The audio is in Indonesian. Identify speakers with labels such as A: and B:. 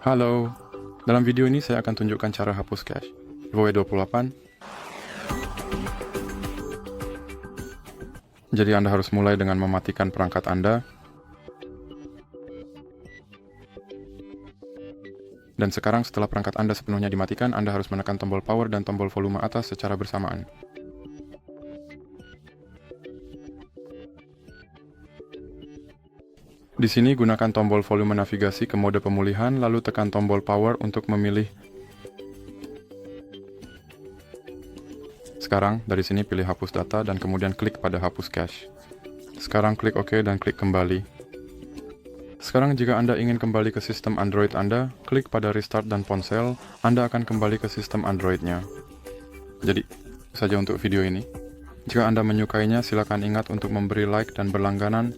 A: Halo, dalam video ini saya akan tunjukkan cara hapus cache VIVO Y28. Jadi Anda harus mulai dengan mematikan perangkat Anda. Dan sekarang setelah perangkat Anda sepenuhnya dimatikan, Anda harus menekan tombol power dan tombol volume atas secara bersamaan. Di sini gunakan tombol volume navigasi ke mode pemulihan, lalu tekan tombol power untuk memilih. Sekarang dari sini pilih hapus data dan kemudian klik pada hapus cache. Sekarang klik OK dan klik kembali. Sekarang jika Anda ingin kembali ke sistem Android Anda, klik pada restart dan ponsel, Anda akan kembali ke sistem Android-nya. Jadi, itu saja untuk video ini. Jika Anda menyukainya, silakan ingat untuk memberi like dan berlangganan